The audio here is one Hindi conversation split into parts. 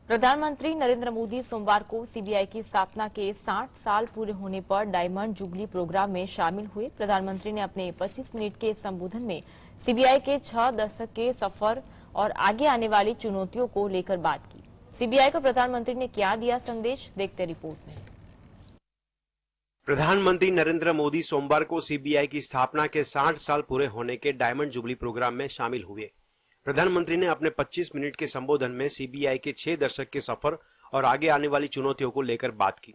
प्रधानमंत्री नरेंद्र मोदी सोमवार को सीबीआई की स्थापना के 60 साल पूरे होने पर डायमंड जुबली प्रोग्राम में शामिल हुए। प्रधानमंत्री ने अपने 25 मिनट के संबोधन में सीबीआई के 6 दशक के सफर और आगे आने वाली चुनौतियों को लेकर बात की। सीबीआई को प्रधानमंत्री ने क्या दिया संदेश, देखते रिपोर्ट में। प्रधानमंत्री नरेंद्र मोदी सोमवार को सीबीआई की स्थापना के 60 साल पूरे होने के डायमंड जुबली प्रोग्राम में शामिल हुए। प्रधानमंत्री ने अपने 25 मिनट के संबोधन में सीबीआई के 6 दशक के सफर और आगे आने वाली चुनौतियों को लेकर बात की।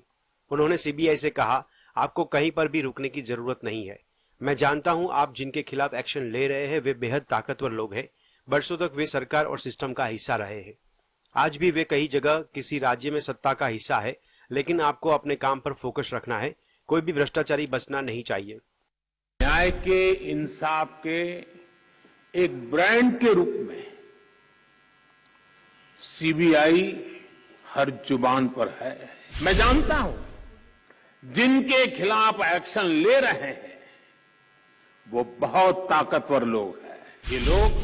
उन्होंने सीबीआई से कहा, आपको कहीं पर भी रुकने की जरूरत नहीं है। मैं जानता हूं आप जिनके खिलाफ एक्शन ले रहे हैं वे बेहद ताकतवर लोग हैं। वर्षों तक वे सरकार और सिस्टम का हिस्सा रहे हैं। आज भी वे कई जगह किसी राज्य में सत्ता का हिस्सा है, लेकिन आपको अपने काम पर फोकस रखना है। कोई भी भ्रष्टाचारी बचना नहीं चाहिए। न्याय के, इंसाफ के एक ब्रांड के रूप में सीबीआई हर जुबान पर है। मैं जानता हूं जिनके खिलाफ एक्शन ले रहे हैं वो बहुत ताकतवर लोग हैं। ये लोग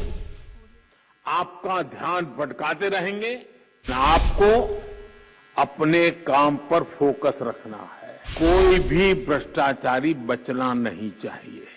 आपका ध्यान भटकाते रहेंगे। आपको अपने काम पर फोकस रखना है। कोई भी भ्रष्टाचारी बचना नहीं चाहिए।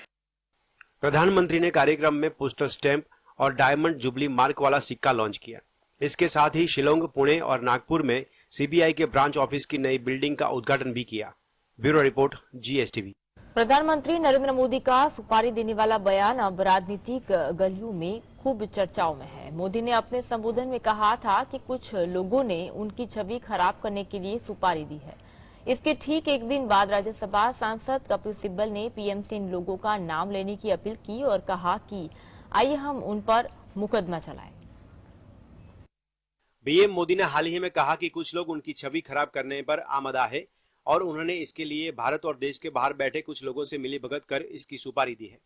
प्रधानमंत्री ने कार्यक्रम में पोस्टल स्टैंप और डायमंड जुबली मार्क वाला सिक्का लॉन्च किया। इसके साथ ही शिलोंग, पुणे और नागपुर में सीबीआई के ब्रांच ऑफिस की नई बिल्डिंग का उद्घाटन भी किया। Bureau report, GSTV. प्रधानमंत्री नरेंद्र मोदी का सुपारी देने वाला बयान अब राजनीतिक गलियों में खूब चर्चाओं में है। मोदी ने अपने संबोधन में कहा था कि कुछ लोगों ने उनकी छवि खराब करने के लिए सुपारी दी है। इसके ठीक एक दिन बाद राज्यसभा सांसद कपिल सिब्बल ने पीएम से इन लोगों का नाम लेने की अपील की और कहा कि आइए हम उन पर मुकदमा चलाएं। पीएम मोदी ने हाल ही में कहा कि कुछ लोग उनकी छवि खराब करने पर आमदा है और उन्होंने इसके लिए भारत और देश के बाहर बैठे कुछ लोगों से मिलीभगत कर इसकी सुपारी दी है।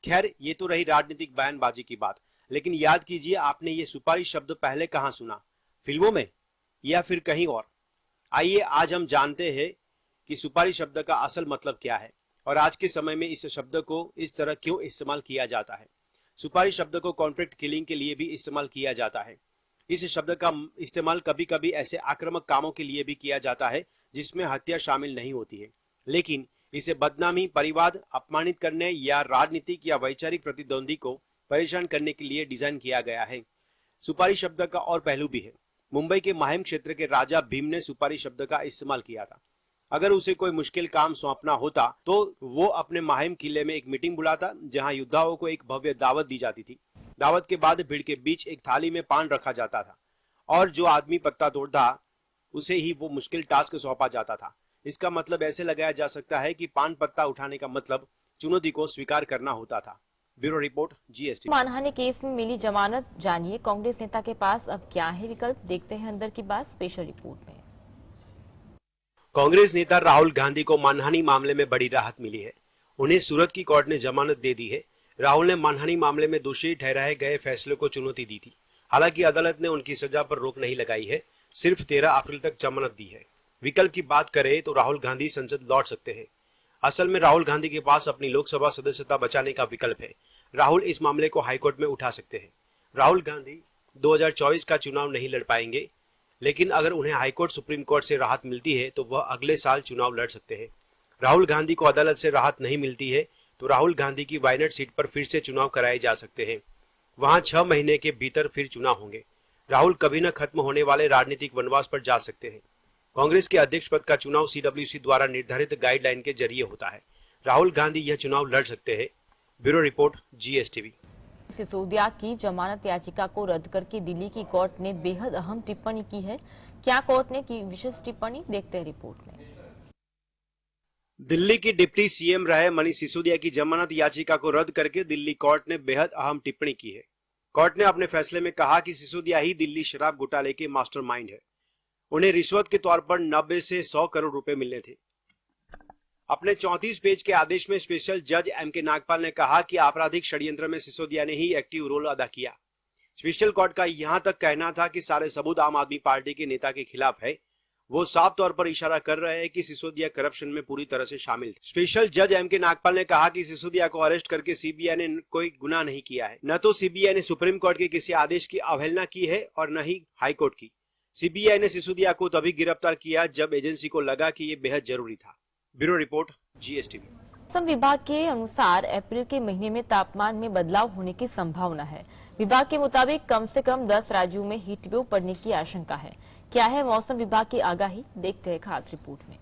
खैर, ये तो रही राजनीतिक बयानबाजी की बात, लेकिन याद कीजिए आपने ये सुपारी शब्द पहले कहां सुना, फिल्मों में या फिर कहीं और? आइए आज हम जानते हैं कि सुपारी शब्द का असल मतलब क्या है और आज के समय में इस शब्द को इस तरह क्यों इस्तेमाल किया जाता है। सुपारी शब्द को कॉन्ट्रैक्ट किलिंग के लिए भी इस्तेमाल किया जाता है। इस शब्द का इस्तेमाल कभी कभी ऐसे आक्रामक कामों के लिए भी किया जाता है जिसमें हत्या शामिल नहीं होती है, लेकिन इसे बदनामी, परिवाद, अपमानित करने या राजनीतिक या वैचारिक प्रतिद्वंदी को परेशान करने के लिए डिजाइन किया गया है। सुपारी शब्द का और पहलू भी है। मुंबई के माहिम क्षेत्र के राजा भीम ने सुपारी शब्द का इस्तेमाल किया था। अगर उसे कोई मुश्किल काम सौंपना होता तो वो अपने माहिम किले में एक मीटिंग बुलाता जहां योद्धाओं को एक भव्य दावत दी जाती थी। दावत के बाद भीड़ के बीच एक थाली में पान रखा जाता था और जो आदमी पत्ता तोड़ता उसे ही वो मुश्किल टास्क सौंपा जाता था। इसका मतलब ऐसे लगाया जा सकता है कि पान पत्ता उठाने का मतलब चुनौती को स्वीकार करना होता था। Bureau report, GST. मानहानि केस में मिली जमानत, जानिए कांग्रेस नेता के पास अब क्या है विकल्प, देखते हैं अंदर की बात स्पेशल रिपोर्ट में। कांग्रेस नेता राहुल गांधी को मानहानि मामले में बड़ी राहत मिली है। उन्हें सूरत की कोर्ट ने जमानत दे दी है। राहुल ने मानहानि मामले में दोषी ठहराए गए फैसले को चुनौती दी थी। हालांकि अदालत ने उनकी सजा पर रोक नहीं लगाई है, सिर्फ 13 अप्रैल तक जमानत दी है। विकल्प की बात करें तो राहुल गांधी संसद लौट सकते हैं। असल में राहुल गांधी के पास अपनी लोकसभा सदस्यता बचाने का विकल्प है। राहुल इस मामले को हाईकोर्ट में उठा सकते हैं। राहुल गांधी 2024 का चुनाव नहीं लड़ पाएंगे, लेकिन अगर उन्हें हाईकोर्ट, सुप्रीम कोर्ट से राहत मिलती है तो वह अगले साल चुनाव लड़ सकते हैं। राहुल गांधी को अदालत से राहत नहीं मिलती है तो राहुल गांधी की वायनाड सीट पर फिर से चुनाव कराए जा सकते हैं। वहां 6 महीने के भीतर फिर चुनाव होंगे। राहुल कभी न खत्म होने वाले राजनीतिक वनवास पर जा सकते हैं। कांग्रेस के अध्यक्ष पद का चुनाव सीडब्ल्यूसी द्वारा निर्धारित गाइडलाइन के जरिए होता है। राहुल गांधी यह चुनाव लड़ सकते हैं। Bureau report, GSTV. सिसोदिया की जमानत याचिका को रद्द करके दिल्ली की कोर्ट ने बेहद अहम टिप्पणी की है। क्या कोर्ट ने की विशेष टिप्पणी, देखते हैं रिपोर्ट में। दिल्ली की डिप्टी सीएम रहे मनीष सिसोदिया की जमानत याचिका को रद्द करके दिल्ली कोर्ट ने बेहद अहम टिप्पणी की है। कोर्ट ने अपने फैसले में कहा कि सिसोदिया ही दिल्ली शराब घोटाले के मास्टरमाइंड है। उन्हें रिश्वत के तौर पर 90 से 100 करोड़ रुपए मिलने थे। अपने 34 पेज के आदेश में स्पेशल जज एमके नागपाल ने कहा कि आपराधिक षड्यंत्र में सिसोदिया ने ही एक्टिव रोल अदा किया। स्पेशल कोर्ट का यहां तक कहना था कि सारे सबूत आम आदमी पार्टी के नेता के खिलाफ है। वो साफ तौर पर इशारा कर रहे हैं कि सिसोदिया करप्शन में पूरी तरह से शामिल थे। स्पेशल जज एमके नागपाल ने कहा कि सिसोदिया को अरेस्ट करके सीबीआई ने कोई गुनाह नहीं किया है। न तो सीबीआई ने सुप्रीम कोर्ट के किसी आदेश की अवहेलना की है और न ही हाई कोर्ट की। सीबीआई ने सिसोदिया को तभी गिरफ्तार किया जब एजेंसी को लगा कि ये बेहद जरूरी था। Bureau report, GSTV. मौसम विभाग के अनुसार अप्रैल के महीने में तापमान में बदलाव होने की संभावना है। विभाग के मुताबिक कम से कम 10 राज्यों में हीट वेव पड़ने की आशंका है। क्या है मौसम विभाग की आगाही, देखते हैं खास रिपोर्ट में।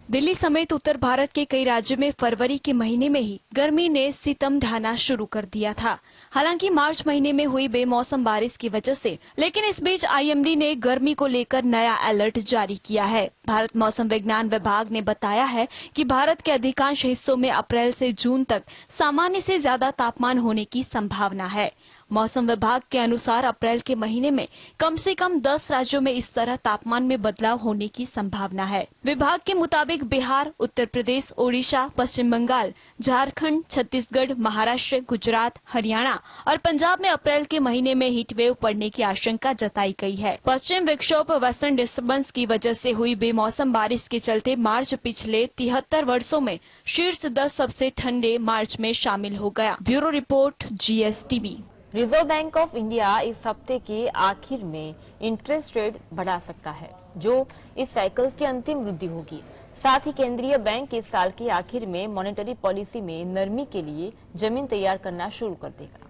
दिल्ली समेत उत्तर भारत के कई राज्यों में फरवरी के महीने में ही गर्मी ने सितम ढाना शुरू कर दिया था। हालांकि मार्च महीने में हुई बेमौसम बारिश की वजह से, लेकिन इस बीच आईएमडी ने गर्मी को लेकर नया अलर्ट जारी किया है। भारत मौसम विज्ञान विभाग ने बताया है कि भारत के अधिकांश हिस्सों में अप्रैल से जून तक सामान्य से ज्यादा तापमान होने की संभावना है। मौसम विभाग के अनुसार अप्रैल के महीने में कम से कम 10 राज्यों में इस तरह तापमान में बदलाव होने की संभावना है। विभाग के मुताबिक बिहार, उत्तर प्रदेश, ओडिशा, पश्चिम बंगाल, झारखंड, छत्तीसगढ़, महाराष्ट्र, गुजरात, हरियाणा और पंजाब में अप्रैल के महीने में हीट वेव पड़ने की आशंका जताई गई है। पश्चिम विक्षोभ वेस्टर्न डिस्टर्बेंस की वजह से हुई बेमौसम बारिश के चलते मार्च पिछले 73 वर्षों में शीर्ष 10 सबसे ठंडे मार्च में शामिल हो गया। Bureau report, GSTV. Reserve bank of India इस हफ्ते के आखिर में इंटरेस्ट रेट बढ़ा सकता है, जो इस साइकिल की अंतिम वृद्धि होगी। साथ ही केंद्रीय बैंक इस साल के आखिर में मॉनेटरी पॉलिसी में नरमी के लिए जमीन तैयार करना शुरू कर देगा।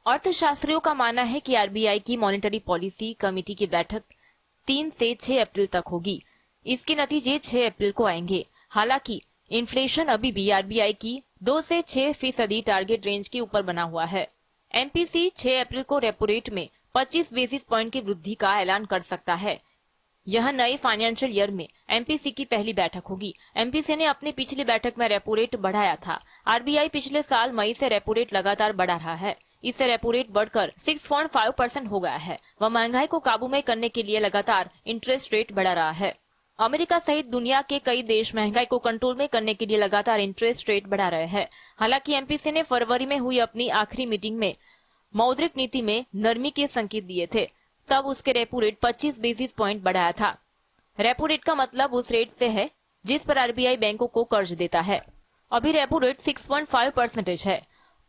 अर्थशास्त्रियों का मानना है कि आरबीआई की मॉनेटरी पॉलिसी कमेटी की बैठक 3 से 6 अप्रैल तक होगी। इसके नतीजे 6 अप्रैल को आएंगे। हालांकि इन्फ्लेशन अभी भी आरबीआई की 2 से 6% टारगेट रेंज के ऊपर बना हुआ है। एमपीसी 6 अप्रैल को रेपो रेट में 25 बेसिस पॉइंट की वृद्धि का ऐलान कर सकता है। यह नए फाइनेंशियल ईयर में एमपीसी की पहली बैठक होगी। एमपीसी ने अपनी पिछली बैठक में रेपो रेट बढ़ाया था। आरबीआई पिछले साल मई से रेपो रेट लगातार बढ़ा रहा है। इससे रेपो रेट बढ़कर 6.5% हो गया है। वह महंगाई को काबू में करने के लिए लगातार इंटरेस्ट रेट बढ़ा रहा है। अमेरिका सहित दुनिया के कई देश महंगाई को कंट्रोल में करने के लिए लगातार इंटरेस्ट रेट बढ़ा रहे हैं। हालांकि एमपीसी ने फरवरी में हुई अपनी आखिरी मीटिंग में मौद्रिक नीति में नरमी के संकेत दिए थे। तब उसके रेपो रेट 25 बेसिस पॉइंट बढ़ाया था। रेपो रेट का मतलब उस रेट से है जिस पर आरबीआई बैंकों को कर्ज देता है। अभी रेपो रेट 6.5% है।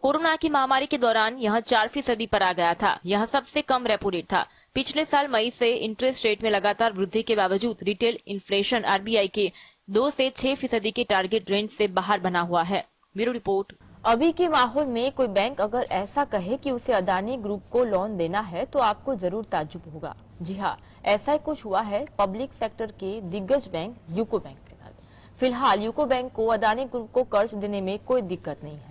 कोरोना की महामारी के दौरान यह 4% पर आ गया था। यह सबसे कम रेपो रेट था। पिछले साल मई से इंटरेस्ट रेट में लगातार वृद्धि के बावजूद रिटेल इन्फ्लेशन आरबीआई के 2 से 6% के टारगेट रेंज से बाहर बना हुआ है। Bureau report. अभी के माहौल में कोई बैंक अगर ऐसा कहे कि उसे अदानी ग्रुप को लोन देना है तो आपको जरूर ताज्जुब होगा। जी हाँ, ऐसा ही कुछ हुआ है पब्लिक सेक्टर के दिग्गज बैंक यूको बैंक के साथ। फिलहाल यूको बैंक को अदानी ग्रुप को कर्ज देने में कोई दिक्कत नहीं है।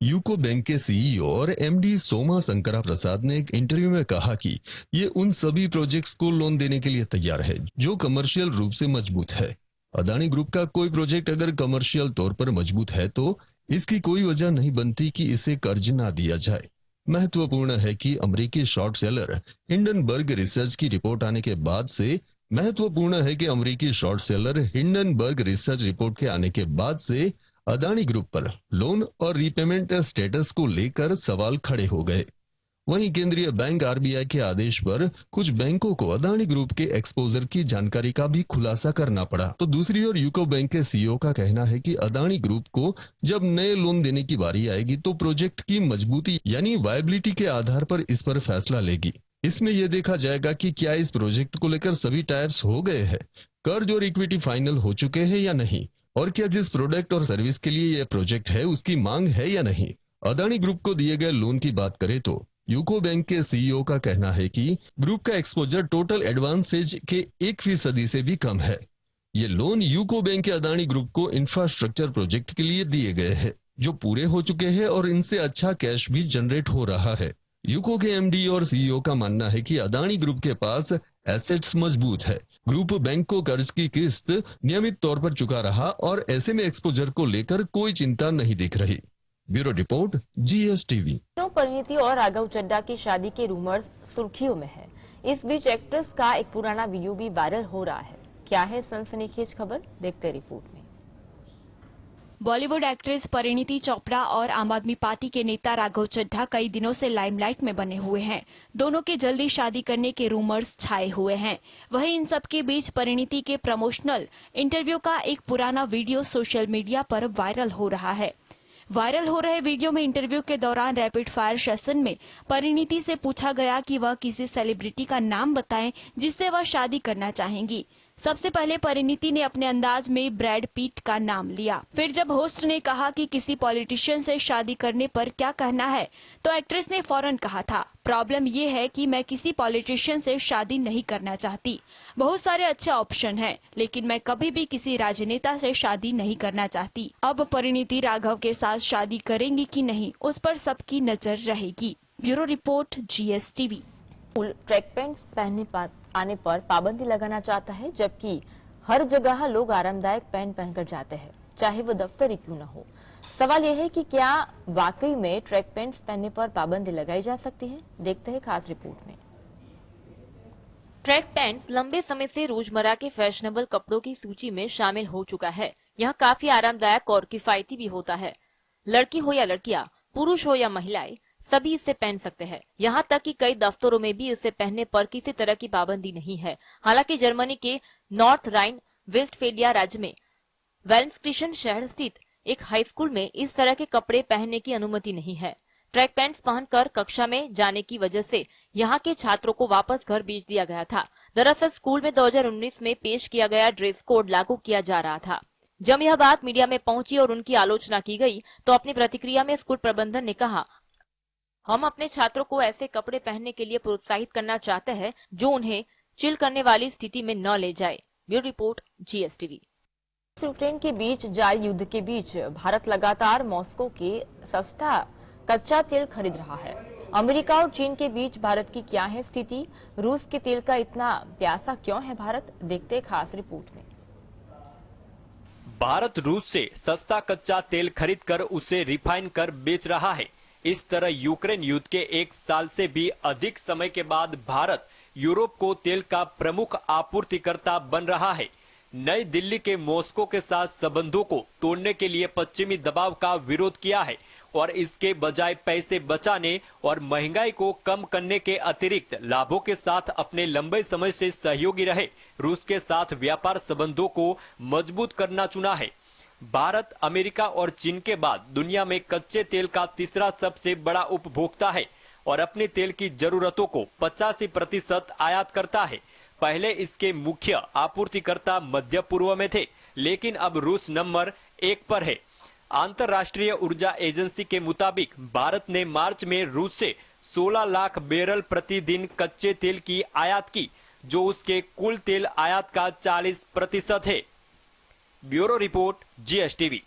यूको बैंक के सीईओ और एमडी सोमा शंकरा प्रसाद ने एक इंटरव्यू में कहा कि ये उन सभी प्रोजेक्ट्स को लोन देने के लिए तैयार है जो कमर्शियल रूप से मजबूत है। अदानी ग्रुप का कोई प्रोजेक्ट अगर कमर्शियल तौर पर मजबूत है तो इसकी कोई वजह नहीं बनती कि इसे कर्ज ना दिया जाए। महत्वपूर्ण है कि अमेरिकी शॉर्ट सेलर हिंडनबर्ग रिसर्च की रिपोर्ट आने के बाद से अदानी ग्रुप पर लोन और रीपेमेंट स्टेटस को लेकर सवाल खड़े हो गए। वहीं केंद्रीय बैंक आरबीआई के आदेश पर कुछ बैंकों को अदानी ग्रुप के एक्सपोजर की जानकारी का भी खुलासा करना पड़ा। तो दूसरी ओर यूको बैंक के सीईओ का कहना है कि अदानी ग्रुप को जब नए लोन देने की बारी आएगी तो प्रोजेक्ट की मजबूती यानी वायबिलिटी के आधार पर इस पर फैसला लेगी। इसमें यह देखा जाएगा कि क्या इस प्रोजेक्ट को लेकर सभी टायर्स हो गए हैं, कर्ज और इक्विटी फाइनल हो चुके हैं या नहीं, और क्या जिस प्रोडक्ट और सर्विस के लिए यह प्रोजेक्ट है उसकी मांग है या नहीं। अदानी ग्रुप को दिए गए लोन की बात करें तो यूको बैंक के सीईओ का कहना है कि ग्रुप का एक्सपोजर टोटल एडवांसेज के 1% से भी कम है। ये लोन यूको बैंक के अदानी ग्रुप को इंफ्रास्ट्रक्चर प्रोजेक्ट के लिए दिए गए हैं जो पूरे हो चुके हैं और इनसे अच्छा कैश भी जनरेट हो रहा है। यूको के एमडी और सीईओ का मानना है कि अदानी ग्रुप के पास एसेट्स मजबूत है। ग्रुप बैंक को कर्ज की किस्त नियमित तौर पर चुका रहा और ऐसे में एक्सपोजर को लेकर कोई चिंता नहीं दिख रही। Bureau report, GSTV. परिणीति और राघव चड्ढा की शादी के रूमर्स सुर्खियों में है। इस बीच एक्ट्रेस का एक पुराना वीडियो भी वायरल हो रहा है। क्या है सनसनीखेज खबर, देखते रिपोर्ट में। बॉलीवुड एक्ट्रेस परिणीति चोपड़ा और आम आदमी पार्टी के नेता राघव चड्ढा कई दिनों से लाइमलाइट में बने हुए हैं। दोनों के जल्दी शादी करने के रूमर्स छाए हुए हैं। वहीं इन सब के बीच परिणीति के प्रमोशनल इंटरव्यू का एक पुराना वीडियो सोशल मीडिया पर वायरल हो रहा है। वायरल हो रहे वीडियो में इंटरव्यू के दौरान रैपिड फायर सेशन में परिणीति से पूछा गया कि वह किसी सेलिब्रिटी का नाम बताएं जिससे वह शादी करना चाहेंगी। सबसे पहले परिणीति ने अपने अंदाज में ब्रैड पीट का नाम लिया। फिर जब होस्ट ने कहा कि किसी पॉलिटिशियन से शादी करने पर क्या कहना है, तो एक्ट्रेस ने फौरन कहा था, प्रॉब्लम ये है कि मैं किसी पॉलिटिशियन से शादी नहीं करना चाहती। बहुत सारे अच्छे ऑप्शन हैं, लेकिन मैं कभी भी किसी राजनेता से शादी नहीं करना चाहती। अब परिणीति राघव के साथ शादी करेंगी कि नहीं, उस पर सबकी नजर रहेगी। Bureau report, GSTV। Track pants पहनने आने पर पाबंदी लगाना चाहता है, जबकि हर जगह लोग आरामदायक पैंट पहनकर जाते हैं, चाहे वो दफ्तर ही क्यों न हो। सवाल यह है कि क्या वाकई में ट्रैक पैंट्स पहनने पर पाबंदी लगाई जा सकती है? देखते हैं खास रिपोर्ट में। ट्रैक पैंट्स लंबे समय से रोजमर्रा के फैशनेबल कपड़ों की सूची में शामिल हो चुका है। यह काफी आरामदायक और किफायती भी होता है। लड़की हो या लड़कियां, पुरुष हो या महिलाएं, सभी इसे पहन सकते हैं। यहाँ तक कि कई दफ्तरों में भी इसे पहनने पर किसी तरह की पाबंदी नहीं है। हालांकि जर्मनी के नॉर्थ राइन वेस्टफेलिया राज्य में वेल्मस्क्रिशन शहर स्थित एक हाई स्कूल में इस तरह के कपड़े पहनने की अनुमति नहीं है। ट्रैक पैंट्स पहनकर कक्षा में जाने की वजह से यहाँ के छात्रों को वापस घर भेज दिया गया था। दरअसल स्कूल में 2019 में पेश किया गया ड्रेस कोड लागू किया जा रहा था। जब यह बात मीडिया में पहुंची और उनकी आलोचना की गई, तो अपनी प्रतिक्रिया में स्कूल प्रबंधन ने कहा, हम अपने छात्रों को ऐसे कपड़े पहनने के लिए प्रोत्साहित करना चाहते हैं जो उन्हें चिल करने वाली स्थिति में न ले जाए। Bureau report, GSTV। यूक्रेन के बीच जारी युद्ध के बीच भारत लगातार मॉस्को के सस्ता कच्चा तेल खरीद रहा है। अमेरिका और चीन के बीच भारत की क्या है स्थिति? रूस के तेल का इतना प्यासा क्यों है भारत? देखते खास रिपोर्ट में। भारत रूस से सस्ता कच्चा तेल खरीदकर उसे रिफाइन कर बेच रहा है। इस तरह यूक्रेन युद्ध के 1 साल से भी अधिक समय के बाद भारत यूरोप को तेल का प्रमुख आपूर्तिकर्ता बन रहा है। नई दिल्ली के मॉस्को के साथ संबंधों को तोड़ने के लिए पश्चिमी दबाव का विरोध किया है और इसके बजाय पैसे बचाने और महंगाई को कम करने के अतिरिक्त लाभों के साथ अपने लंबे समय से सहयोगी रहे रूस के साथ व्यापार संबंधों को मजबूत करना चुना है। भारत अमेरिका और चीन के बाद दुनिया में कच्चे तेल का तीसरा सबसे बड़ा उपभोक्ता है और अपने तेल की जरूरतों को 85% आयात करता है। पहले इसके मुख्य आपूर्तिकर्ता मध्य पूर्व में थे, लेकिन अब रूस नंबर 1 पर है। अंतर्राष्ट्रीय ऊर्जा एजेंसी के मुताबिक भारत ने मार्च में रूस से 16 लाख बैरल प्रतिदिन कच्चे तेल की आयात की, जो उसके कुल तेल आयात का 40% है। Bureau report, GSTV।